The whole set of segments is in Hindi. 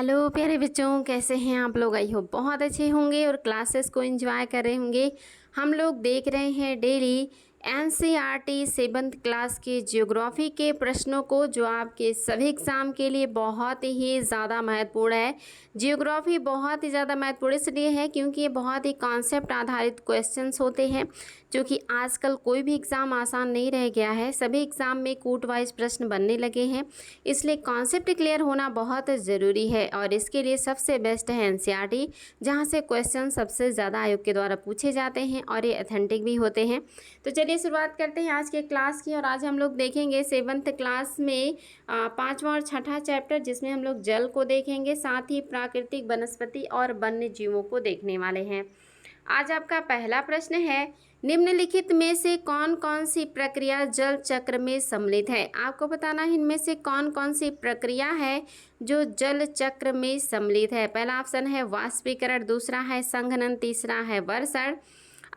हेलो प्यारे बच्चों, कैसे हैं आप लोग। आई होप बहुत अच्छे होंगे और क्लासेस को एंजॉय कर रहे होंगे। हम लोग देख रहे हैं डेली एनसीईआरटी 7th क्लास के ज्योग्राफी के प्रश्नों को, जो आपके सभी एग्ज़ाम के लिए बहुत ही ज़्यादा महत्वपूर्ण है। ज्योग्राफी बहुत ही ज़्यादा महत्वपूर्ण इसलिए है क्योंकि ये बहुत ही कॉन्सेप्ट आधारित क्वेश्चंस होते हैं, जो कि आजकल कोई भी एग्ज़ाम आसान नहीं रह गया है। सभी एग्ज़ाम में कोट वाइज प्रश्न बनने लगे हैं, इसलिए कॉन्सेप्ट क्लियर होना बहुत ज़रूरी है। और इसके लिए सबसे बेस्ट है एनसीईआरटी, जहाँ से क्वेश्चन सबसे ज़्यादा आयोग के द्वारा पूछे जाते हैं और ये ऑथेंटिक भी होते हैं। तो चलिए शुरुआत करते हैं आज के क्लास की। और आज हम लोग देखेंगे 7th क्लास में 5वां और 6ठा चैप्टर, जिसमें हम लोग जल को देखेंगे, साथ ही प्राकृतिक, वनस्पति और वन्य जीवों को देखने वाले हैं। आज आपका पहला प्रश्न है, निम्नलिखित में से कौन कौन सी प्रक्रिया जल चक्र में सम्मिलित है। आपको बताना है इनमें से कौन कौन सी प्रक्रिया है जो जल चक्र में सम्मिलित है। पहला ऑप्शन है वाष्पीकरण, दूसरा है संघनन, तीसरा है वर्षण।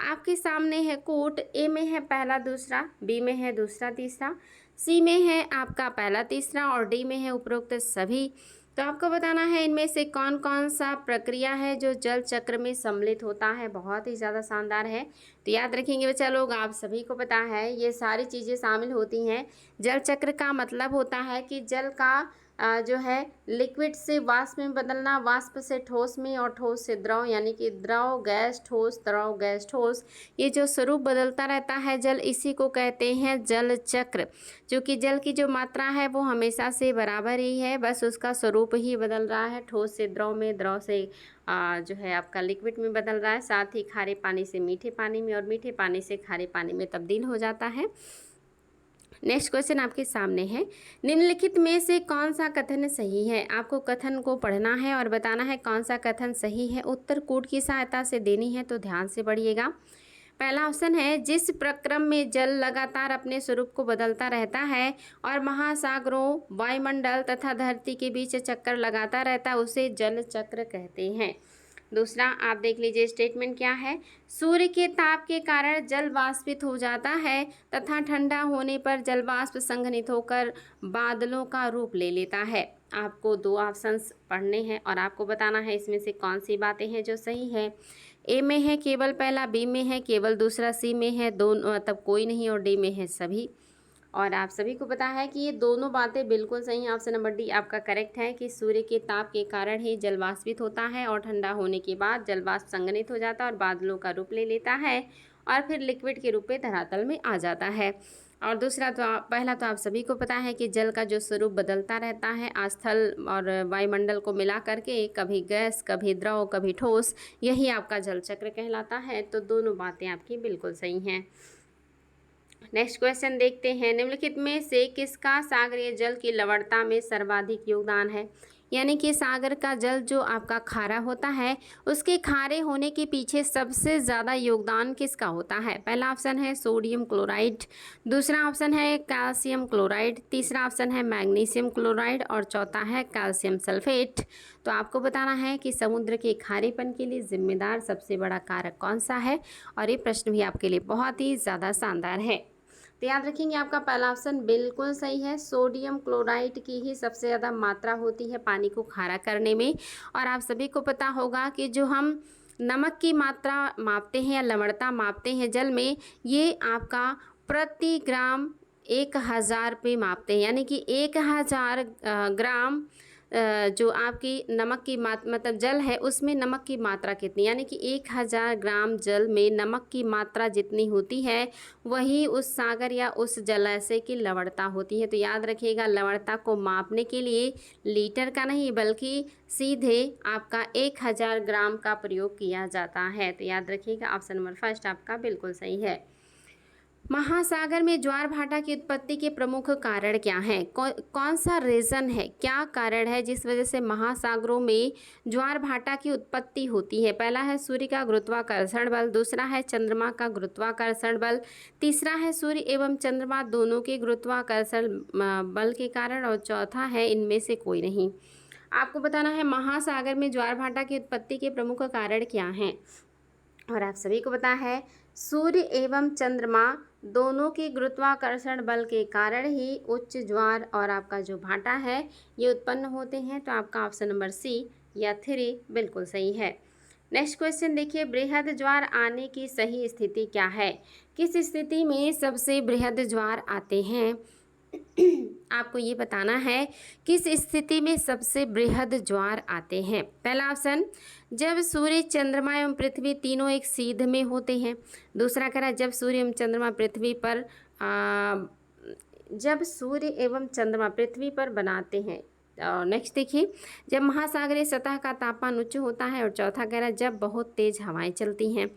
आपके सामने है कोट। ए में है पहला दूसरा, बी में है दूसरा तीसरा, सी में है आपका पहला तीसरा और डी में है उपरोक्त सभी। तो आपको बताना है इनमें से कौन कौन सा प्रक्रिया है जो जल चक्र में सम्मिलित होता है। बहुत ही ज़्यादा शानदार है। तो याद रखेंगे बच्चा लोग, आप सभी को पता है ये सारी चीज़ें शामिल होती हैं। जल चक्र का मतलब होता है कि जल का जो है लिक्विड से वाष्प में बदलना, वाष्प से ठोस में और ठोस से द्रव, यानी कि द्रव गैस ठोस, द्रव गैस ठोस, ये जो स्वरूप बदलता रहता है जल, इसी को कहते हैं जल चक्र। क्योंकि जल की जो मात्रा है वो हमेशा से बराबर ही है, बस उसका स्वरूप ही बदल रहा है। ठोस से द्रव में, द्रव से जो है आपका लिक्विड में बदल रहा है, साथ ही खारे पानी से मीठे पानी में और मीठे पानी से खारे पानी में तब्दील हो जाता है। नेक्स्ट क्वेश्चन आपके सामने है, निम्नलिखित में से कौन सा कथन सही है। आपको कथन को पढ़ना है और बताना है कौन सा कथन सही है। उत्तर कोड की सहायता से देनी है, तो ध्यान से पढ़िएगा। पहला ऑप्शन है, जिस प्रक्रम में जल लगातार अपने स्वरूप को बदलता रहता है और महासागरों, वायुमंडल तथा धरती के बीच चक्कर लगाता रहता है, उसे जल चक्र कहते हैं। दूसरा आप देख लीजिए स्टेटमेंट क्या है, सूर्य के ताप के कारण जल वाष्पित हो जाता है तथा ठंडा होने पर जल वाष्प संघनित होकर बादलों का रूप ले लेता है। आपको दो ऑप्शंस पढ़ने हैं और आपको बताना है इसमें से कौन सी बातें हैं जो सही है। ए में है केवल पहला, बी में है केवल दूसरा, सी में है दोनों मतलब कोई नहीं और डी में है सभी। और आप सभी को पता है कि ये दोनों बातें बिल्कुल सही। ऑप्शन नंबर डी आपका करेक्ट है कि सूर्य के ताप के कारण ही जल वाष्पित होता है और ठंडा होने के बाद जल वाष्प संघनित हो जाता है और बादलों का रूप ले लेता है और फिर लिक्विड के रूप में धरातल में आ जाता है। और दूसरा तो पहला तो आप सभी को पता है कि जल का जो स्वरूप बदलता रहता है स्थल और वायुमंडल को मिला करके, कभी गैस, कभी द्रव, कभी ठोस, यही आपका जल चक्र कहलाता है। तो दोनों बातें आपकी बिल्कुल सही हैं। नेक्स्ट क्वेश्चन देखते हैं, निम्नलिखित में से किसका सागरीय जल की लवणता में सर्वाधिक योगदान है। यानी कि सागर का जल जो आपका खारा होता है, उसके खारे होने के पीछे सबसे ज़्यादा योगदान किसका होता है। पहला ऑप्शन है सोडियम क्लोराइड, दूसरा ऑप्शन है कैल्शियम क्लोराइड, तीसरा ऑप्शन है मैग्नीशियम क्लोराइड और चौथा है कैल्शियम सल्फेट। तो आपको बताना है कि समुद्र के खारेपन के लिए जिम्मेदार सबसे बड़ा कारक कौन सा है। और ये प्रश्न भी आपके लिए बहुत ही ज़्यादा शानदार है। तो याद रखेंगे आपका पहला ऑप्शन बिल्कुल सही है। सोडियम क्लोराइड की ही सबसे ज़्यादा मात्रा होती है पानी को खारा करने में। और आप सभी को पता होगा कि जो हम नमक की मात्रा मापते हैं या लवणता मापते हैं जल में, ये आपका प्रति ग्राम 1000 पे मापते हैं। यानी कि 1000 ग्राम जो आपकी नमक की मतलब जल है उसमें नमक की मात्रा कितनी, यानी कि 1000 ग्राम जल में नमक की मात्रा जितनी होती है वही उस सागर या उस जलाशय की लवणता होती है। तो याद रखिएगा, लवणता को मापने के लिए लीटर का नहीं बल्कि सीधे आपका 1000 ग्राम का प्रयोग किया जाता है। तो याद रखिएगा ऑप्शन नंबर फर्स्ट आपका बिल्कुल सही है। महासागर में ज्वार भाटा की उत्पत्ति के प्रमुख कारण क्या हैं। कौन सा रीज़न है, क्या कारण है जिस वजह से महासागरों में ज्वार भाटा की उत्पत्ति होती है। पहला है सूर्य का गुरुत्वाकर्षण बल, दूसरा है चंद्रमा का गुरुत्वाकर्षण बल, तीसरा है सूर्य एवं चंद्रमा दोनों के गुरुत्वाकर्षण बल के कारण और चौथा है इनमें से कोई नहीं। आपको बताना है महासागर में ज्वार भाटा की उत्पत्ति के प्रमुख कारण क्या हैं। और आप सभी को पता है सूर्य एवं चंद्रमा दोनों के गुरुत्वाकर्षण बल के कारण ही उच्च ज्वार और आपका जो भाटा है ये उत्पन्न होते हैं। तो आपका ऑप्शन नंबर सी या 3 बिल्कुल सही है। नेक्स्ट क्वेश्चन देखिए, बृहद ज्वार आने की सही स्थिति क्या है? किस स्थिति में सबसे बृहद ज्वार आते हैं? आपको ये बताना है किस स्थिति में सबसे बृहद ज्वार आते हैं। पहला ऑप्शन, जब सूर्य चंद्रमा एवं पृथ्वी तीनों एक सीध में होते हैं। दूसरा कह रहा है जब सूर्य एवं चंद्रमा पृथ्वी पर जब सूर्य एवं चंद्रमा पृथ्वी पर बनाते हैं। नेक्स्ट देखिए, जब महासागरीय सतह का तापमान उच्च होता है। और चौथा कह रहा है जब बहुत तेज हवाएं चलती हैं।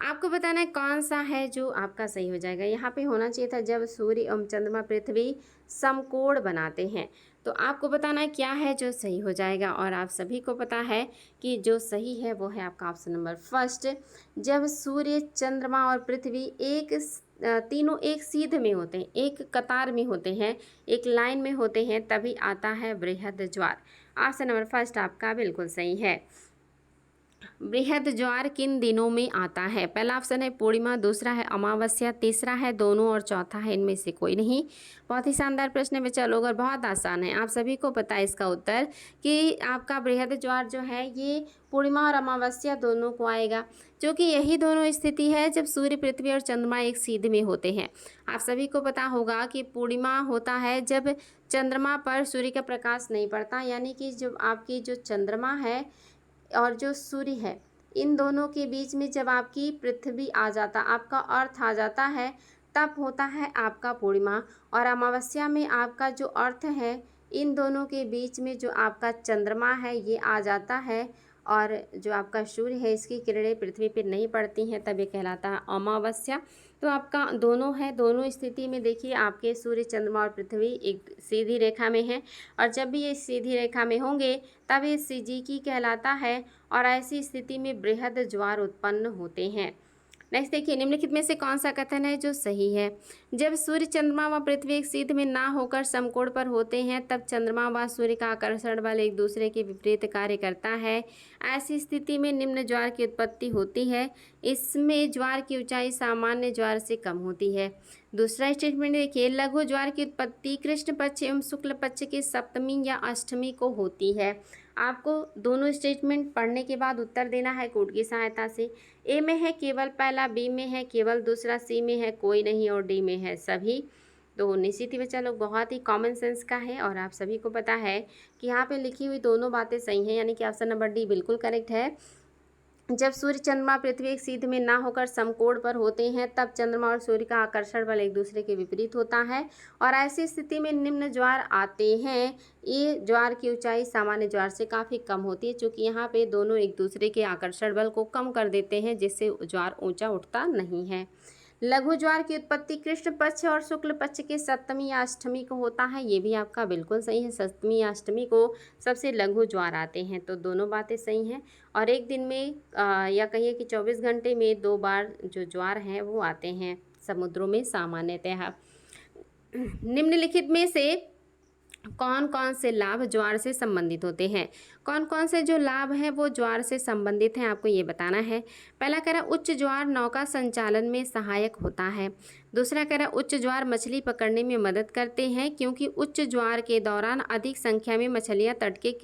आपको बताना है कौन सा है जो आपका सही हो जाएगा। यहाँ पे होना चाहिए था जब सूर्य एवं चंद्रमा पृथ्वी समकोण बनाते हैं। तो आपको बताना है क्या है जो सही हो जाएगा। और आप सभी को पता है कि जो सही है वो है आपका ऑप्शन नंबर फर्स्ट, जब सूर्य चंद्रमा और पृथ्वी तीनों एक सीध में होते हैं, एक कतार में होते हैं, एक लाइन में होते हैं, तभी आता है बृहद ज्वार। ऑप्शन नंबर फर्स्ट आपका बिल्कुल सही है। बृहद ज्वार किन दिनों में आता है? पहला ऑप्शन है पूर्णिमा, दूसरा है अमावस्या, तीसरा है दोनों और चौथा है इनमें से कोई नहीं। बहुत ही शानदार प्रश्न है बच्चा लोग और बहुत आसान है। आप सभी को पता है इसका उत्तर कि आपका बृहद ज्वार जो है ये पूर्णिमा और अमावस्या दोनों को आएगा, क्योंकि यही दोनों स्थिति है जब सूर्य पृथ्वी और चंद्रमा एक सीध में होते हैं। आप सभी को पता होगा कि पूर्णिमा होता है जब चंद्रमा पर सूर्य का प्रकाश नहीं पड़ता, यानी कि जब आपकी जो चंद्रमा है और जो सूर्य है इन दोनों के बीच में जब आपकी पृथ्वी आ जाता, आपका अर्थ आ जाता है, तब होता है आपका पूर्णिमा। और अमावस्या में आपका जो अर्थ है इन दोनों के बीच में जो आपका चंद्रमा है ये आ जाता है और जो आपका सूर्य है इसकी किरणें पृथ्वी पर नहीं पड़ती हैं, तब ये कहलाता है अमावस्या। तो आपका दोनों है, दोनों स्थिति में देखिए आपके सूर्य चंद्रमा और पृथ्वी एक सीधी रेखा में है और जब भी ये सीधी रेखा में होंगे तब ये सिजीकी कहलाता है और ऐसी स्थिति में बृहद ज्वार उत्पन्न होते हैं। नेक्स्ट देखिए, निम्नलिखित में से कौन सा कथन है जो सही है? जब सूर्य चंद्रमा व पृथ्वी एक सीध में ना होकर समकोण पर होते हैं तब चंद्रमा व सूर्य का आकर्षण बल एक दूसरे के विपरीत कार्य करता है। ऐसी स्थिति में निम्न ज्वार की उत्पत्ति होती है। इसमें ज्वार की ऊंचाई सामान्य ज्वार से कम होती है। दूसरा स्टेटमेंट देखिए, लघु ज्वार की उत्पत्ति कृष्ण पक्ष एवं शुक्ल पक्ष की सप्तमी या अष्टमी को होती है। आपको दोनों स्टेटमेंट पढ़ने के बाद उत्तर देना है कोड की सहायता से। ए में है केवल पहला, बी में है केवल दूसरा, सी में है कोई नहीं और डी में है सभी। तो निश्चित ही बच्चा लोग बहुत ही कॉमन सेंस का है और आप सभी को पता है कि यहाँ पे लिखी हुई दोनों बातें सही हैं, यानी कि ऑप्शन नंबर डी बिल्कुल करेक्ट है। जब सूर्य चंद्रमा पृथ्वी एक सीध में ना होकर समकोण पर होते हैं तब चंद्रमा और सूर्य का आकर्षण बल एक दूसरे के विपरीत होता है और ऐसी स्थिति में निम्न ज्वार आते हैं। ये ज्वार की ऊंचाई सामान्य ज्वार से काफ़ी कम होती है, क्योंकि यहाँ पे दोनों एक दूसरे के आकर्षण बल को कम कर देते हैं, जिससे ज्वार ऊंचा उठता नहीं है। लघु ज्वार की उत्पत्ति कृष्ण पक्ष और शुक्ल पक्ष के सप्तमी या अष्टमी को होता है। ये भी आपका बिल्कुल सही है, सप्तमी या अष्टमी को सबसे लघु ज्वार आते हैं। तो दोनों बातें सही हैं और एक दिन में या कहिए कि 24 घंटे में 2 बार जो ज्वार हैं वो आते हैं समुद्रों में सामान्यतः। निम्नलिखित में से कौन कौन से लाभ ज्वार से संबंधित होते हैं? कौन कौन से जो लाभ हैं वो ज्वार से संबंधित हैं, आपको ये बताना है। पहला कह रहा उच्च ज्वार नौका संचालन में सहायक होता है। दूसरा कह रहा उच्च ज्वार मछली पकड़ने में मदद करते हैं, क्योंकि उच्च ज्वार के दौरान अधिक संख्या में मछलियां तट के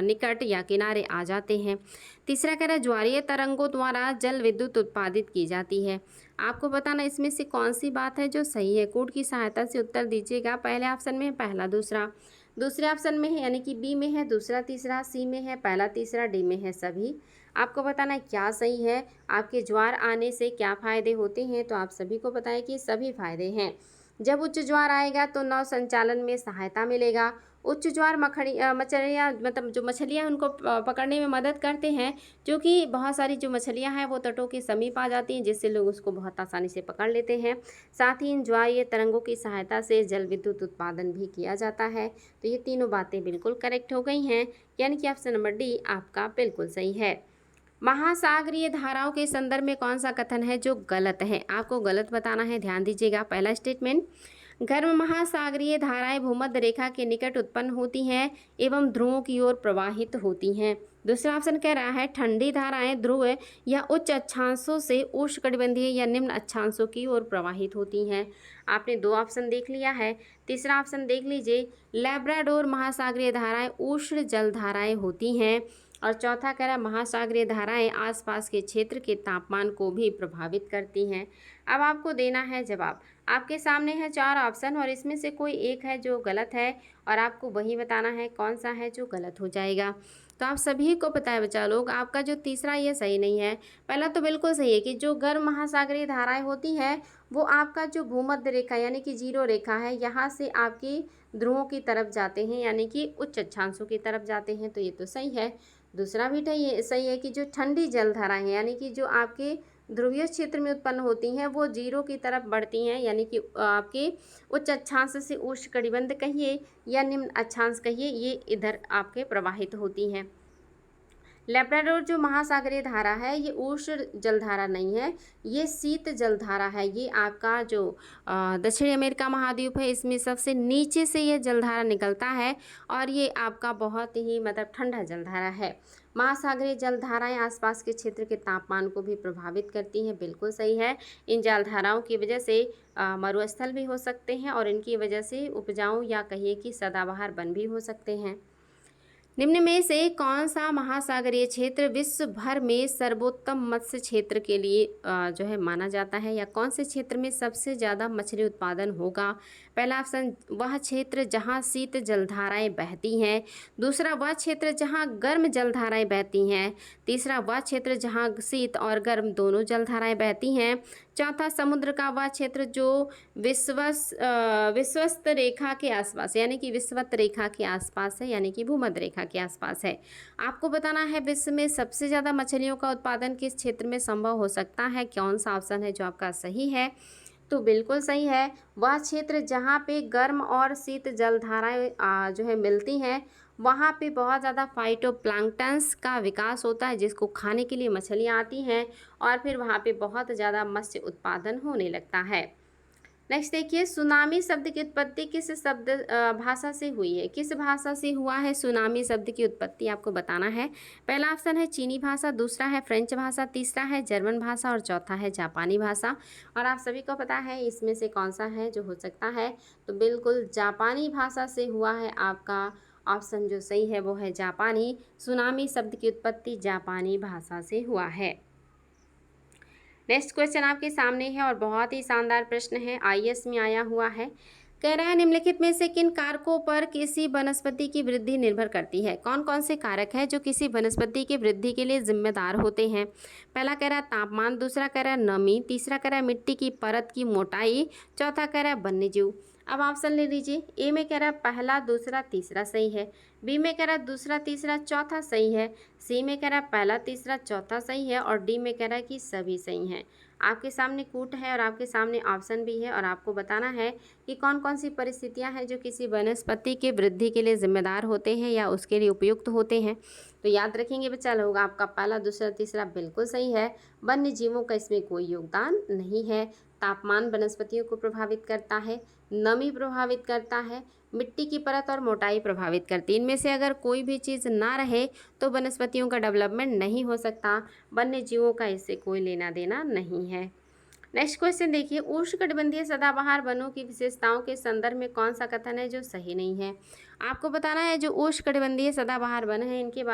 निकट या किनारे आ जाते हैं। तीसरा कह रहा ज्वारीय तरंगों द्वारा जल विद्युत उत्पादित की जाती है। आपको बताना इसमें से कौन सी बात है जो सही है। कोड की सहायता से उत्तर दीजिएगा। पहले ऑप्शन में है पहला दूसरा, दूसरे ऑप्शन में है यानी कि बी में है दूसरा तीसरा, सी में है पहला तीसरा, डी में है सभी। आपको बताना है क्या सही है, आपके ज्वार आने से क्या फ़ायदे होते हैं। तो आप सभी को पता है कि सभी फायदे हैं। जब उच्च ज्वार आएगा तो नौ संचालन में सहायता मिलेगा। उच्च ज्वार मछलियाँ मतलब जो मछलियाँ उनको पकड़ने में मदद करते हैं, क्योंकि बहुत सारी जो मछलियाँ हैं वो तटों के समीप आ जाती हैं, जिससे लोग उसको बहुत आसानी से पकड़ लेते हैं। साथ ही इन ज्वारीय तरंगों की सहायता से जल विद्युत उत्पादन भी किया जाता है। तो ये तीनों बातें बिल्कुल करेक्ट हो गई हैं, यानी कि ऑप्शन नंबर डी आपका बिल्कुल सही है। महासागरीय धाराओं के संदर्भ में कौन सा कथन है जो गलत है? आपको गलत बताना है, ध्यान दीजिएगा। पहला स्टेटमेंट, गर्म महासागरीय धाराएं भूमध्य रेखा के निकट उत्पन्न होती हैं एवं ध्रुवों की ओर प्रवाहित होती हैं। दूसरा ऑप्शन कह रहा है ठंडी धाराएं ध्रुव या उच्च अक्षांशों से उष्णकटिबंधीय या निम्न अक्षांशों की ओर प्रवाहित होती हैं। आपने दो ऑप्शन देख लिया है। तीसरा ऑप्शन देख लीजिए, लैब्राडोर महासागरीय धाराएं उष्ण जल धाराएं होती हैं। और चौथा कह रहा है महासागरीय धाराएं आसपास के क्षेत्र के तापमान को भी प्रभावित करती हैं। अब आपको देना है जवाब। आपके सामने है चार ऑप्शन और इसमें से कोई एक है जो गलत है और आपको वही बताना है कौन सा है जो गलत हो जाएगा। तो आप सभी को पता है बच्चा लोग, आपका जो तीसरा ये सही नहीं है। पहला तो बिल्कुल सही है कि जो गर्म महासागरीय धाराएं होती हैं वो आपका जो भूमध्य रेखा यानी कि जीरो रेखा है यहाँ से आपकी ध्रुवों की तरफ जाते हैं यानी कि उच्च अक्षांशों की तरफ जाते हैं, तो ये तो सही है। दूसरा भी सही है कि जो ठंडी जलधाराएं हैं यानी कि जो आपके ध्रुवीय क्षेत्र में उत्पन्न होती हैं वो जीरो की तरफ बढ़ती हैं यानी कि आपके उच्च अक्षांश से उष्णकटिबंध कहिए या निम्न अक्षांश कहिए, ये इधर आपके प्रवाहित होती हैं। लैब्राडोर जो महासागरीय धारा है ये उष्ण जलधारा नहीं है, ये शीत जलधारा है। ये आपका जो दक्षिण अमेरिका महाद्वीप है इसमें सबसे नीचे से ये जलधारा निकलता है और ये आपका बहुत ही मतलब ठंडा जलधारा है। महासागरीय जलधाराएं आसपास के क्षेत्र के तापमान को भी प्रभावित करती हैं, बिल्कुल सही है। इन जलधाराओं की वजह से मरुस्थल भी हो सकते हैं और इनकी वजह से उपजाऊ या कहिए कि सदाबहार वन भी हो सकते हैं। निम्न में से कौन सा महासागरीय क्षेत्र विश्व भर में सर्वोत्तम मत्स्य क्षेत्र के लिए जो है माना जाता है, या कौन से क्षेत्र में सबसे ज़्यादा मछली उत्पादन होगा? पहला ऑप्शन वह क्षेत्र जहां शीत जलधाराएं बहती हैं। दूसरा वह क्षेत्र जहां गर्म जलधाराएं बहती हैं। तीसरा वह क्षेत्र जहां शीत और गर्म दोनों जलधाराएं बहती हैं। चौथा समुद्र का वह क्षेत्र जो विश्वस्त रेखा के आसपास यानी कि विषुवत रेखा के आसपास है यानी कि भूमध्य रेखा के आसपास है। आपको बताना है विश्व में सबसे ज़्यादा मछलियों का उत्पादन किस क्षेत्र में संभव हो सकता है, कौन सा ऑप्शन है जो आपका सही है? तो बिल्कुल सही है, वह क्षेत्र जहाँ पे गर्म और शीत जलधाराएं जो है मिलती हैं वहाँ पे बहुत ज़्यादा फाइटोप्लैंक्टन्स का विकास होता है जिसको खाने के लिए मछलियाँ आती हैं और फिर वहाँ पे बहुत ज़्यादा मत्स्य उत्पादन होने लगता है। नेक्स्ट देखिए, सुनामी शब्द की उत्पत्ति किस शब्द भाषा से हुई है? किस भाषा से हुआ है सुनामी शब्द की उत्पत्ति, आपको बताना है। पहला ऑप्शन है चीनी भाषा, दूसरा है फ्रेंच भाषा, तीसरा है जर्मन भाषा और चौथा है जापानी भाषा। और आप सभी को पता है इसमें से कौन सा है जो हो सकता है? तो बिल्कुल जापानी भाषा से हुआ है। आपका ऑप्शन जो सही है वो है जापानी। सुनामी शब्द की उत्पत्ति जापानी भाषा से हुआ है। नेक्स्ट क्वेश्चन आपके सामने है और बहुत ही शानदार प्रश्न है, आईएएस में आया हुआ है। कह रहा है निम्नलिखित में से किन कारकों पर किसी वनस्पति की वृद्धि निर्भर करती है? कौन कौन से कारक हैं जो किसी वनस्पति की वृद्धि के लिए जिम्मेदार होते हैं? पहला कह रहा है तापमान, दूसरा कह रहा है नमी, तीसरा कह रहा है मिट्टी की परत की मोटाई, चौथा कह रहा है वन्यजीव। अब ऑप्शन ले लीजिए। ए में कह रहा है पहला, दूसरा, तीसरा सही है। बी में कह रहा है दूसरा, तीसरा, चौथा सही है। सी में कह रहा है पहला, तीसरा, चौथा सही है और डी में कह रहा है कि सभी सही हैं। आपके सामने कूट है और आपके सामने ऑप्शन भी है और आपको बताना है कि कौन कौन सी परिस्थितियां हैं जो किसी वनस्पति के वृद्धि के लिए जिम्मेदार होते हैं या उसके लिए उपयुक्त होते हैं। तो याद रखेंगे बच्चा लोग, आपका पहला, दूसरा, तीसरा बिल्कुल सही है। वन्य जीवों का इसमें कोई योगदान नहीं है। तापमान वनस्पतियों को प्रभावित करता है, नमी प्रभावित करता है, मिट्टी की परत और मोटाई प्रभावित करती है। इनमें से अगर कोई भी चीज़ ना रहे तो वनस्पतियों का डेवलपमेंट नहीं हो सकता। वन्य जीवों का इससे कोई लेना देना नहीं है। नेक्स्ट क्वेश्चन देखिए, उष्णकटिबंधीय सदाबहार वनों की विशेषताओं के संदर्भ में कौन सा कथन है जो सही नहीं है? आपको बताना है जो उष्णकटिबंधीय सदाबहार वन है इनके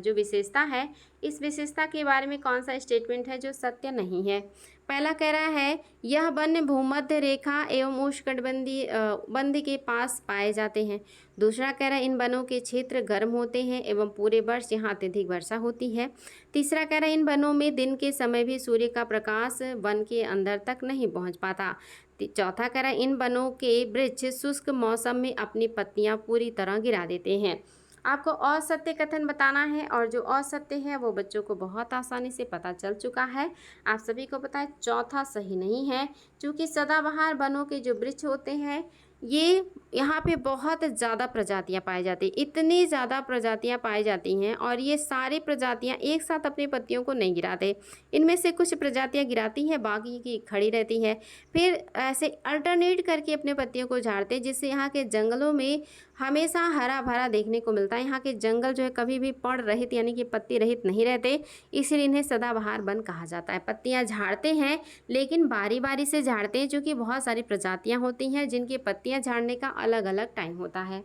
जो विशेषता है, इस विशेषता के बारे में कौन सा स्टेटमेंट है जो सत्य नहीं है? पहला कह रहा है यह वन भूमध्य रेखा एवं उष्णकटिबंधीय बंध के पास पाए जाते हैं। दूसरा कह रहा है इन वनों के क्षेत्र गर्म होते हैं एवं पूरे वर्ष यहाँ अत्यधिक वर्षा होती है। तीसरा कह रहा है इन वनों में दिन के समय भी सूर्य का प्रकाश वन के अंदर तक नहीं पहुँच पाता। चौथा कह रहा है इन वनों के वृक्ष शुष्क मौसम में अपनी पत्तियाँ पूरी तरह गिरा देते हैं। आपको असत्य कथन बताना है और जो असत्य है वो बच्चों को बहुत आसानी से पता चल चुका है। आप सभी को पता है चौथा सही नहीं है, क्योंकि सदाबहार वनों के जो वृक्ष होते हैं ये यहाँ पे बहुत ज़्यादा प्रजातियाँ पाई जाती हैं, इतनी ज़्यादा प्रजातियाँ पाई जाती हैं और ये सारी प्रजातियाँ एक साथ अपनी पत्तियों को नहीं गिराते। इनमें से कुछ प्रजातियाँ गिराती हैं, बाकी की खड़ी रहती है। फिर ऐसे अल्टरनेट करके अपने पत्तियों को झाड़ते हैं, जिससे यहाँ के जंगलों में हमेशा हरा भरा देखने को मिलता है। यहाँ के जंगल जो है कभी भी पड़ रहित यानी कि पत्ती रहित नहीं रहते, इसीलिए इन्हें सदाबहार वन कहा जाता है। पत्तियाँ झाड़ते हैं लेकिन बारी बारी से झाड़ते हैं, क्योंकि बहुत सारी प्रजातियाँ होती हैं जिनकी पत्तियाँ झाड़ने का अलग अलग टाइम होता है।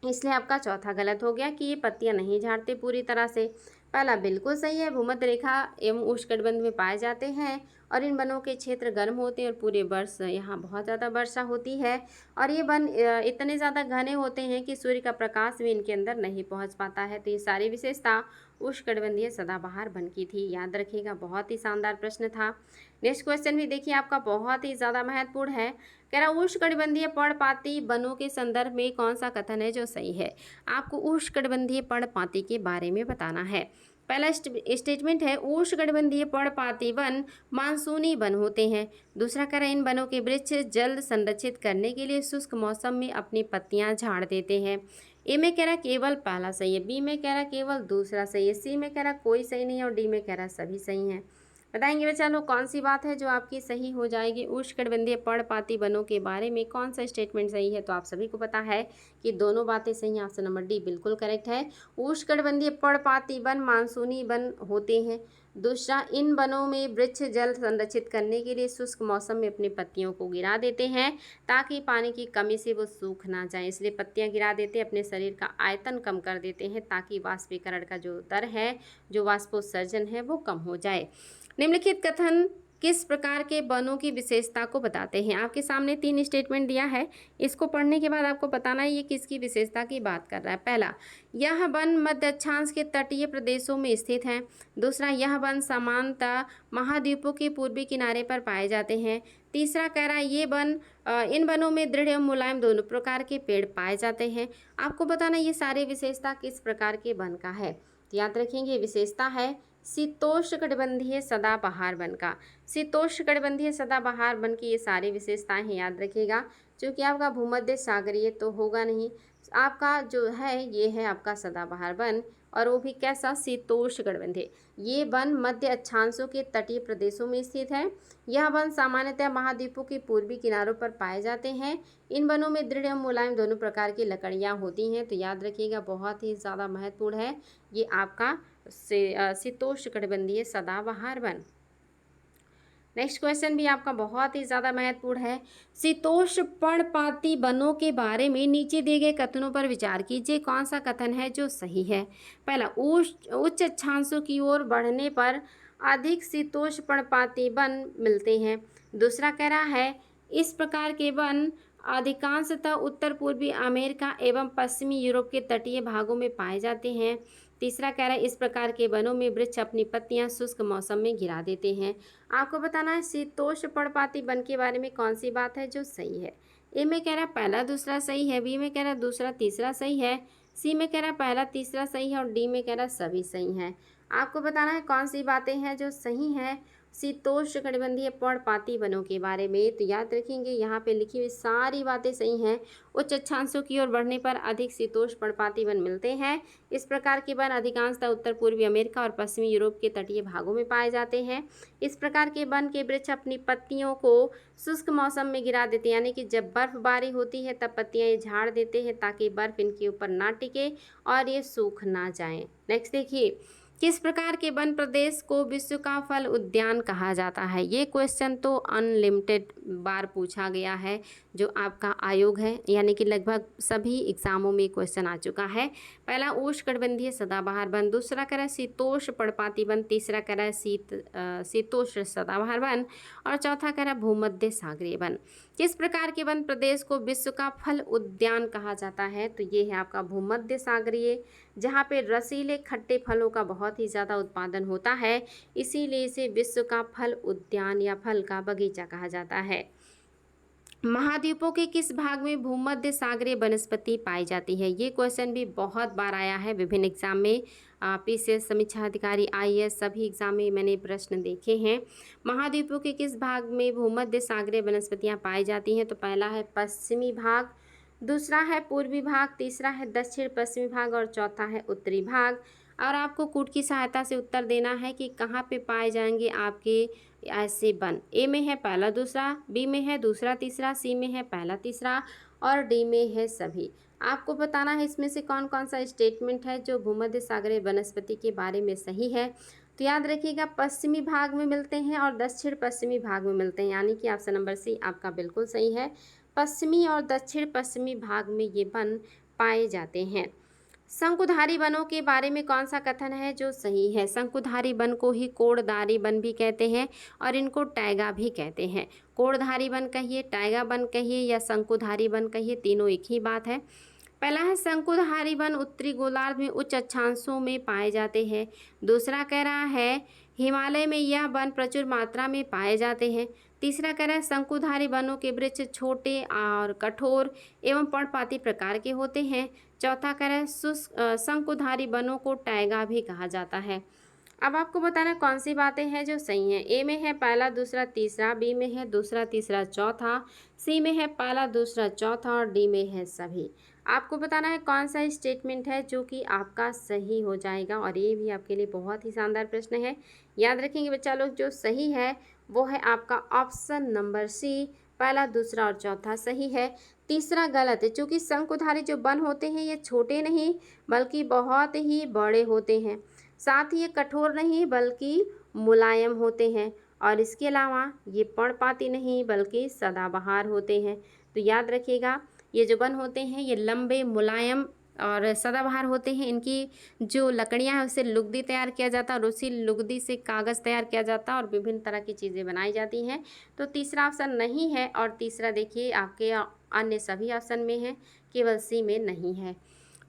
इसलिए आपका चौथा गलत हो गया कि ये पत्तियां नहीं झाड़ते पूरी तरह से। पहला बिल्कुल सही है, भूमध्य रेखा एवं उष्णकटिबंध में पाए जाते हैं और इन वनों के क्षेत्र गर्म होते हैं और पूरे वर्ष यहाँ बहुत ज़्यादा वर्षा होती है और ये वन इतने ज़्यादा घने होते हैं कि सूर्य का प्रकाश भी इनके अंदर नहीं पहुँच पाता है। तो ये सारी विशेषता उष्णकटिबंधीय सदाबहार वन की थी, याद रखिएगा। बहुत ही शानदार प्रश्न था। नेक्स्ट क्वेश्चन भी देखिए, आपका बहुत ही ज़्यादा महत्वपूर्ण है। कह रहा उष्णकटिबंधीय पर्णपाती वनों के संदर्भ में कौन सा कथन है जो सही है। आपको उष्णकटिबंधीय पर्णपाती के बारे में बताना है। पहला स्टेटमेंट है उष्णकटिबंधीय पर्णपाती वन मानसूनी वन होते हैं। दूसरा कह रहा है इन वनों के वृक्ष जल संरक्षित करने के लिए शुष्क मौसम में अपनी पत्तियां झाड़ देते हैं। ए में कह रहा केवल पहला सही है, बी में कह रहा केवल दूसरा सही है, सी में कह रहा कोई सही नहीं है और डी में कह रहा सभी सही हैं। बताएंगे बच्चा लोग कौन सी बात है जो आपकी सही हो जाएगी। उष्णकटिबंधीय पर्णपाती वनों के बारे में कौन सा स्टेटमेंट सही है। तो आप सभी को पता है कि दोनों बातें सही हैं। ऑप्शन नंबर डी बिल्कुल करेक्ट है। उष्णकटिबंधीय पर्णपाती वन मानसूनी वन होते हैं। दूसरा, इन वनों में वृक्ष जल संरक्षित करने के लिए शुष्क मौसम में अपनी पत्तियों को गिरा देते हैं ताकि पानी की कमी से वो सूख ना जाए, इसलिए पत्तियां गिरा देते हैं। अपने शरीर का आयतन कम कर देते हैं ताकि वाष्पीकरण का जो दर है, जो वाष्पोत्सर्जन है, वो कम हो जाए। निम्नलिखित कथन किस प्रकार के वनों की विशेषता को बताते हैं। आपके सामने 3 स्टेटमेंट दिया है, इसको पढ़ने के बाद आपको बताना है ये किसकी विशेषता की बात कर रहा है। पहला, यह वन मध्य अक्षांश के तटीय प्रदेशों में स्थित है। दूसरा, यह वन सामान्यतः महाद्वीपों के पूर्वी किनारे पर पाए जाते हैं। तीसरा कह रहा है ये वन इन वनों में दृढ़ एवं मुलायम दोनों प्रकार के पेड़ पाए जाते हैं। आपको बताना ये सारी विशेषता किस प्रकार के वन का है। तो याद रखेंगे विशेषता है शीतोष्णकटिबंधीय सदाबहार वन का। शीतोष्णकटिबंधीय सदाबहार वन की ये सारी विशेषताएं हैं, याद रखिएगा। क्योंकि आपका भूमध्य सागरीय तो होगा नहीं, आपका जो है ये है आपका सदाबहार वन, और वो भी कैसा, शीतोष्णकटिबंधीय। ये वन मध्य अक्षांशों के तटीय प्रदेशों में स्थित है। यह वन सामान्यतः महाद्वीपों के पूर्वी किनारों पर पाए जाते हैं। इन वनों में दृढ़ एवं मुलायम दोनों प्रकार की लकड़ियाँ होती हैं। तो याद रखिएगा बहुत ही ज़्यादा महत्वपूर्ण है ये आपका शीतोष्णकटिबंधीय सदाबहार वन। नेक्स्ट क्वेश्चन भी आपका बहुत ही ज़्यादा महत्वपूर्ण है। शीतोष्ण पर्णपाती वनों के बारे में नीचे दिए गए कथनों पर विचार कीजिए, कौन सा कथन है जो सही है। पहला, उच्च अक्षांशों की ओर बढ़ने पर अधिक शीतोष्ण पर्णपाती वन मिलते हैं। दूसरा कह रहा है इस प्रकार के वन अधिकांशतः उत्तर पूर्वी अमेरिका एवं पश्चिमी यूरोप के तटीय भागों में पाए जाते हैं। तीसरा कह रहा है इस प्रकार के वनों में वृक्ष अपनी पत्तियां शुष्क मौसम में गिरा देते हैं। आपको बताना है शीतोष्ण पर्णपाती वन के बारे में कौन सी बात है जो सही है। ए में कह रहा है पहला दूसरा सही है, बी में कह रहा है दूसरा तीसरा सही है, सी में कह रहा है पहला तीसरा सही है और डी में कह रहा है सभी सही हैं। आपको बताना है कौन सी बातें हैं जो सही हैं शीतोष्णकटिबंधीय पर्णपाती वनों के बारे में। तो याद रखेंगे यहाँ पे लिखी हुई सारी बातें सही हैं। उच्च अक्षांशों की ओर बढ़ने पर अधिक शीतोष्ण पर्णपाती वन मिलते हैं। इस प्रकार के वन अधिकांशतः उत्तर पूर्वी अमेरिका और पश्चिमी यूरोप के तटीय भागों में पाए जाते हैं। इस प्रकार के वन के वृक्ष अपनी पत्तियों को शुष्क मौसम में गिरा देते हैं, यानी कि जब बर्फबारी होती है तब पत्तियां ये झाड़ देते हैं ताकि बर्फ इनके ऊपर ना टिके और ये सूख ना जाएं। नेक्स्ट देखिए, किस प्रकार के वन प्रदेश को विश्व का फल उद्यान कहा जाता है। ये क्वेश्चन तो अनलिमिटेड बार पूछा गया है, जो आपका आयोग है, यानी कि लगभग सभी एग्जामों में क्वेश्चन आ चुका है। पहला उष्णकटिबंधीय सदाबहार वन, दूसरा कह रहा है शीतोष्ण पर्णपाती वन, तीसरा कह रहा है शीतोष्ण सदाबहार वन और चौथा कह रहा है भूमध्य सागरीय वन। किस प्रकार के वन प्रदेश को विश्व का फल उद्यान कहा जाता है। तो ये है आपका भूमध्य सागरीय, जहाँ पे रसीले खट्टे फलों का बहुत ही ज़्यादा उत्पादन होता है, इसीलिए इसे विश्व का फल उद्यान या फल का बगीचा कहा जाता है। महाद्वीपों के किस भाग में भूमध्य सागरीय वनस्पति पाई जाती है। ये क्वेश्चन भी बहुत बार आया है विभिन्न एग्जाम में, पीसीएस, समीक्षा अधिकारी, आईएएस, सभी एग्जाम में मैंने प्रश्न देखे हैं। महाद्वीपों के किस भाग में भूमध्य सागरीय वनस्पतियाँ पाई जाती हैं। तो पहला है पश्चिमी भाग, दूसरा है पूर्वी भाग, तीसरा है दक्षिण पश्चिमी भाग और चौथा है उत्तरी भाग। और आपको कूट की सहायता से उत्तर देना है कि कहाँ पे पाए जाएंगे आपके ऐसे वन। ए में है पहला दूसरा, बी में है दूसरा तीसरा, सी में है पहला तीसरा और डी में है सभी। आपको बताना है इसमें से कौन कौन सा स्टेटमेंट है जो भूमध्य सागरीय वनस्पति के बारे में सही है। तो याद रखिएगा, पश्चिमी भाग में मिलते हैं और दक्षिण पश्चिमी भाग में मिलते हैं, यानी कि ऑप्शन नंबर सी आपका बिल्कुल सही है। पश्चिमी और दक्षिण पश्चिमी भाग में ये वन पाए जाते हैं। शंकुधारी वनों के बारे में कौन सा कथन है जो सही है। शंकुधारी वन को ही कोड़धारी वन भी कहते हैं और इनको टैगा भी कहते हैं। कोड़धारी वन कहिए, टैगा वन कहिए या शंकुधारी वन कहिए, तीनों एक ही बात है। पहला है शंकुधारी वन उत्तरी गोलार्ध में उच्च अक्षांशों में पाए जाते हैं। दूसरा कह रहा है हिमालय में यह वन प्रचुर मात्रा में पाए जाते हैं। तीसरा कह रहा है शंकुधारी वनों के वृक्ष छोटे और कठोर एवं पर्णपाती प्रकार के होते हैं। चौथा कह रहा है शंकुधारी वनों को टैगा भी कहा जाता है। अब आपको बताना कौन सी बातें हैं जो सही हैं। ए में है पहला दूसरा तीसरा, बी में है दूसरा तीसरा चौथा, सी में है पहला दूसरा चौथा और डी में है सभी। आपको बताना है कौन सा स्टेटमेंट है जो कि आपका सही हो जाएगा और ये भी आपके लिए बहुत ही शानदार प्रश्न है। याद रखेंगे बच्चा लोग, जो सही है वो है आपका ऑप्शन नंबर सी, पहला दूसरा और चौथा सही है। तीसरा गलत है, क्योंकि शंकुधारी जो वन होते हैं ये छोटे नहीं बल्कि बहुत ही बड़े होते हैं। साथ ही ये कठोर नहीं बल्कि मुलायम होते हैं और इसके अलावा ये पर्णपाती नहीं बल्कि सदाबहार होते हैं। तो याद रखिएगा, ये जो वन होते हैं ये लंबे मुलायम और सदाबहार होते हैं। इनकी जो लकड़ियां हैं उससे लुगदी तैयार किया जाता है और उसी लुगदी से कागज़ तैयार किया जाता है और विभिन्न तरह की चीज़ें बनाई जाती हैं। तो तीसरा ऑप्शन नहीं है और तीसरा देखिए आपके अन्य सभी ऑप्शन में है, केवल सी में नहीं है।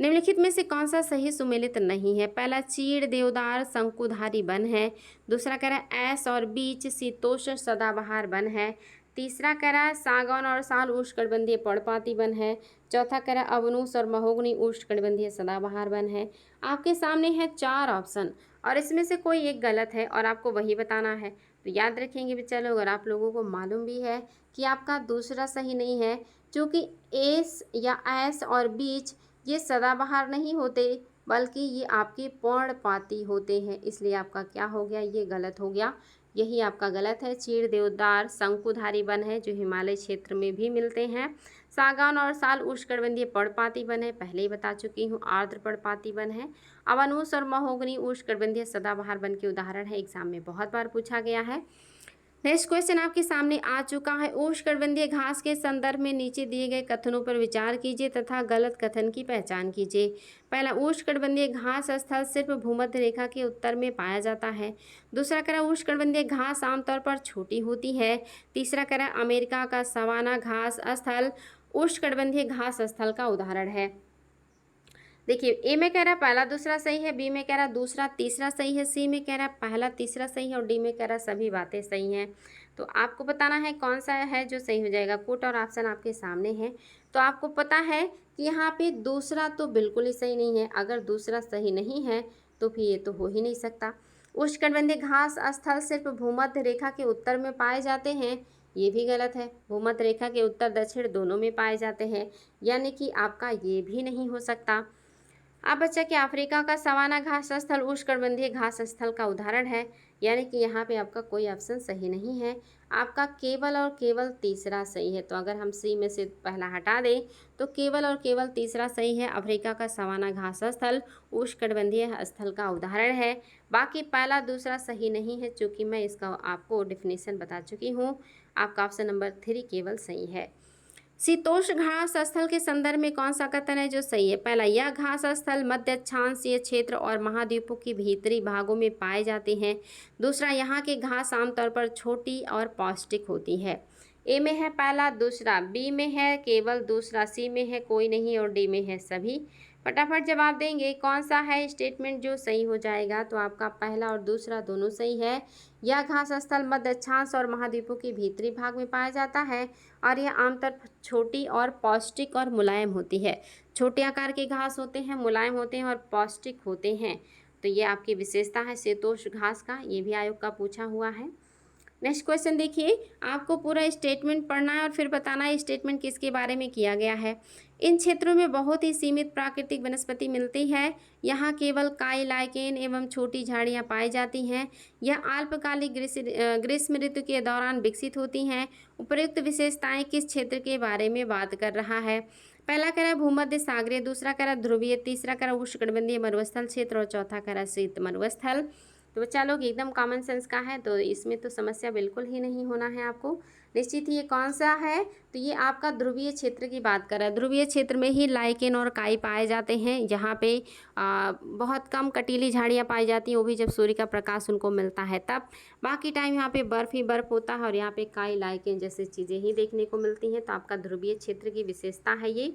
निम्नलिखित में से कौन सा सही सुमेलित नहीं है। पहला चीड़ देवदार शंकुधारी वन है। दूसरा कह रहा है ऐस और बीच शीतोष्ण सदाबहार वन है। तीसरा कह रहा है सागौन और साल उष्णकटिबंधीय पर्णपाती वन है। चौथा कह रहा है अबनूस और महोगनी उष्णकटिबंधीय सदाबहार वन है। आपके सामने है 4 ऑप्शन और इसमें से कोई एक गलत है और आपको वही बताना है। तो याद रखेंगे बच्चा लोग, अगर आप लोगों को मालूम भी है कि आपका दूसरा सही नहीं है, क्योंकि एस या ऐस और बीच ये सदाबहार नहीं होते बल्कि ये आपके पर्णपाती होते हैं, इसलिए आपका क्या हो गया, ये गलत हो गया। यही आपका गलत है। चीड़ देवदार शंकुधारी वन है जो हिमालय क्षेत्र में भी मिलते हैं। सागौन और साल उष्णकटिबंधीय पर्णपाती वन है, पहले ही बता चुकी हूँ, आर्द्र पर्णपाती वन है। अबनूस और महोगनी उष्णकटिबंधीय सदाबहार वन के उदाहरण है, एग्जाम में बहुत बार पूछा गया है। नेक्स्ट क्वेश्चन आपके सामने आ चुका है। उष्णकटिबंधीय घास के संदर्भ में नीचे दिए गए कथनों पर विचार कीजिए तथा गलत कथन की पहचान कीजिए। पहला, उष्णकटिबंधीय घास स्थल सिर्फ भूमध्य रेखा के उत्तर में पाया जाता है। दूसरा कह रहा है उष्णकटिबंधीय घास आमतौर पर छोटी होती है। तीसरा कह रहा है अमेरिका का सवाना घास स्थल उष्णकटिबंधीय घास स्थल का उदाहरण है। देखिए, ए में कह रहा है पहला दूसरा सही है, बी में कह रहा है दूसरा तीसरा सही है, सी में कह रहा है पहला तीसरा सही है और डी में कह रहा है सभी बातें सही हैं। तो आपको बताना है कौन सा है जो सही हो जाएगा। कोट और ऑप्शन आपके सामने है। तो आपको पता है कि यहाँ पे दूसरा तो बिल्कुल ही सही नहीं है। अगर दूसरा सही नहीं है तो फिर ये तो हो ही नहीं सकता। उष्णकटिबंधीय घास स्थल सिर्फ भूमध्य रेखा के उत्तर में पाए जाते हैं, ये भी गलत है। भूमध्य रेखा के उत्तर दक्षिण दोनों में पाए जाते हैं, यानी कि आपका ये भी नहीं हो सकता। अब बच्चा कि अफ्रीका का सवाना घास स्थल उष्णकटिबंधीय घास स्थल का उदाहरण है, यानी कि यहाँ पे आपका कोई ऑप्शन सही नहीं है। आपका केवल और केवल तीसरा सही है। तो अगर हम सी में से पहला हटा दें तो केवल और केवल तीसरा सही है। अफ्रीका का सवाना घास स्थल उष्णकटिबंधीय स्थल का उदाहरण है। बाकी पहला दूसरा सही नहीं है, चूँकि मैं इसका आपको डिफिनेशन बता चुकी हूँ। आपका ऑप्शन नंबर 3 केवल सही है। शीतोष्ण घास स्थल के संदर्भ में कौन सा कथन है जो सही है। पहला, यह घास स्थल मध्य अक्षांशीय क्षेत्र और महाद्वीपों के भीतरी भागों में पाए जाते हैं। दूसरा, यहाँ की घास आमतौर पर छोटी और पौष्टिक होती है। ए में है पहला दूसरा, बी में है केवल दूसरा, सी में है कोई नहीं और डी में है सभी। फटाफट जवाब देंगे कौन सा है स्टेटमेंट जो सही हो जाएगा। तो आपका पहला और दूसरा दोनों सही है। यह घास स्थल मध्य अक्षांश और महाद्वीपों के भीतरी भाग में पाया जाता है और यह आमतौर पर छोटी और पौष्टिक और मुलायम होती है। छोटे आकार के घास होते हैं, मुलायम होते हैं और पौष्टिक होते हैं। तो ये आपकी विशेषता है शीतोष्ण घास का, ये भी आयोग का पूछा हुआ है। नेक्स्ट क्वेश्चन देखिए, आपको पूरा स्टेटमेंट पढ़ना है और फिर बताना है स्टेटमेंट किसके बारे में किया गया है। इन क्षेत्रों में बहुत ही सीमित प्राकृतिक वनस्पति मिलती है। यहाँ केवल काई लाइकेन एवं छोटी झाड़ियाँ पाई जाती हैं। यह अल्पकालिक ग्रीष्म ऋतु के दौरान विकसित होती हैं। उपयुक्त विशेषताएं किस क्षेत्र के बारे में बात कर रहा है? पहला कह रहा है भूमध्य सागरीय, दूसरा कह रहा है ध्रुवीय, तीसरा कह रहा है उष्णकटिबंधीय मरुस्थल क्षेत्र और चौथा कह रहा है शीत मरुस्थल। तो बच्चा लोग एकदम कॉमन सेंस का है, तो इसमें तो समस्या बिल्कुल ही नहीं होना है आपको। निश्चित ही ये कौन सा है? तो ये आपका ध्रुवीय क्षेत्र की बात कर रहा है। ध्रुवीय क्षेत्र में ही लाइकेन और काई पाए जाते हैं। यहाँ पे बहुत कम कटीली झाड़ियाँ पाई जाती हैं, वो भी जब सूर्य का प्रकाश उनको मिलता है तब। बाकी टाइम यहाँ पे बर्फ ही बर्फ होता है और यहाँ पे काई लाइकेन जैसी चीज़ें ही देखने को मिलती हैं। तो आपका ध्रुवीय क्षेत्र की विशेषता है ये।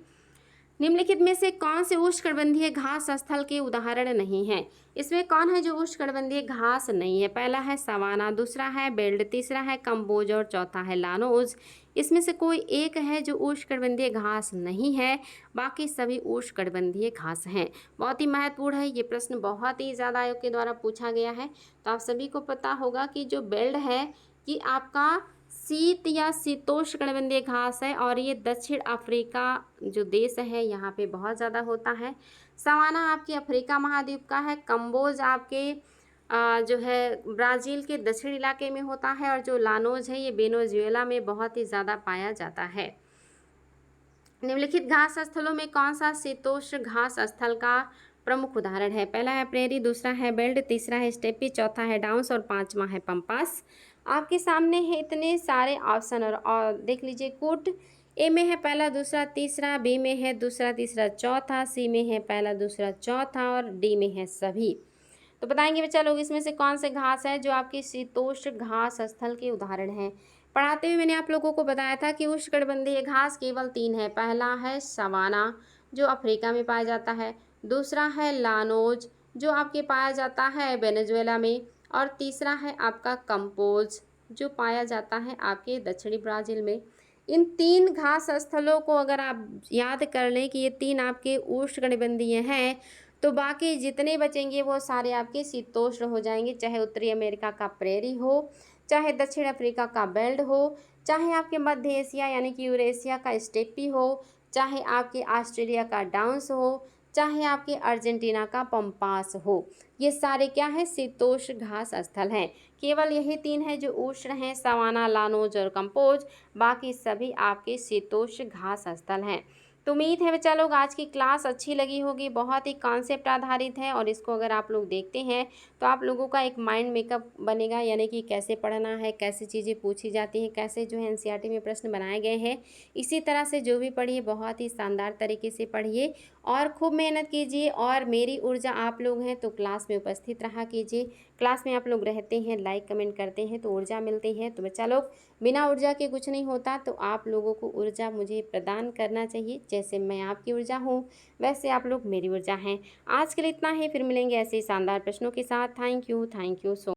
निम्नलिखित में से कौन से उष्णकटिबंधीय घास स्थल के उदाहरण नहीं है? इसमें कौन है जो उष्णकटिबंधीय घास नहीं है? पहला है सवाना, दूसरा है बेल्ट, तीसरा है कंबोज और चौथा है लानोज। इसमें से कोई एक है जो उष्णकटिबंधीय घास नहीं है, बाकी सभी उष्णकटिबंधीय घास हैं। बहुत ही महत्वपूर्ण है ये प्रश्न, बहुत ही ज़्यादा आयोग के द्वारा पूछा गया है। तो आप सभी को पता होगा कि जो बेल्ट है ये आपका शीत या शीतोष्णकटिबंधीय घास है और ये दक्षिण अफ्रीका जो देश है यहाँ पे बहुत ज़्यादा होता है। सवाना आपके अफ्रीका महाद्वीप का है। कंबोज आपके जो है ब्राज़ील के दक्षिण इलाके में होता है और जो लानोज है ये वेनेजुएला में बहुत ही ज़्यादा पाया जाता है। निम्नलिखित घास स्थलों में कौन सा शीतोष्ण घास स्थल का प्रमुख उदाहरण है? पहला है प्रेरी, दूसरा है बेल्ट, तीसरा है स्टेपी, चौथा है डाउन्स और पांचवा है पंपास। आपके सामने है इतने सारे ऑप्शन और देख लीजिए कूट। ए में है पहला, दूसरा, तीसरा, बी में है दूसरा, तीसरा, चौथा, सी में है पहला, दूसरा, चौथा और डी में है सभी। तो बताएंगे बच्चा लोग इसमें से कौन से घास है जो आपके शीतोष्ण घास स्थल के उदाहरण हैं। पढ़ाते हुए मैंने आप लोगों को बताया था कि उष्णकटिबंधीय घास केवल 3 है। पहला है सवाना जो अफ्रीका में पाया जाता है, दूसरा है लानोज जो आपके पाया जाता है वेनेजुएला में, और तीसरा है आपका कंपोज जो पाया जाता है आपके दक्षिणी ब्राज़ील में। इन 3 घास स्थलों को अगर आप याद कर लें कि ये 3 आपके उष्णकटिबंधीय हैं, तो बाकी जितने बचेंगे वो सारे आपके शीतोष्ण हो जाएंगे, चाहे उत्तरी अमेरिका का प्रेरी हो, चाहे दक्षिण अफ्रीका का बेल्ट हो, चाहे आपके मध्य एशिया यानी कि यूरेशिया का स्टेपी हो, चाहे आपके ऑस्ट्रेलिया का डाउन्स हो, चाहे आपके अर्जेंटीना का पंपास हो। ये सारे क्या है? शीतोष्ण घास स्थल हैं। केवल यही 3 है जो उष्ण हैं, सवाना, लानोज और कंपोज। बाकी सभी आपके शीतोष्ण घास स्थल हैं। तो उम्मीद है बच्चा लोग आज की क्लास अच्छी लगी होगी। बहुत ही कॉन्सेप्ट आधारित है और इसको अगर आप लोग देखते हैं तो आप लोगों का एक माइंड मेकअप बनेगा, यानी कि कैसे पढ़ना है, कैसे चीज़ें पूछी जाती हैं, कैसे जो है एनसीईआरटी में प्रश्न बनाए गए हैं। इसी तरह से जो भी पढ़िए बहुत ही शानदार तरीके से पढ़िए और खूब मेहनत कीजिए। और मेरी ऊर्जा आप लोग हैं तो क्लास में उपस्थित रहा कीजिए। क्लास में आप लोग रहते हैं, लाइक कमेंट करते हैं तो ऊर्जा मिलती है। तो बच्चा लोग बिना ऊर्जा के कुछ नहीं होता, तो आप लोगों को ऊर्जा मुझे प्रदान करना चाहिए। जैसे मैं आपकी ऊर्जा हूँ वैसे आप लोग मेरी ऊर्जा हैं। आज के लिए इतना ही, फिर मिलेंगे ऐसे ही शानदार प्रश्नों के साथ। Thank you so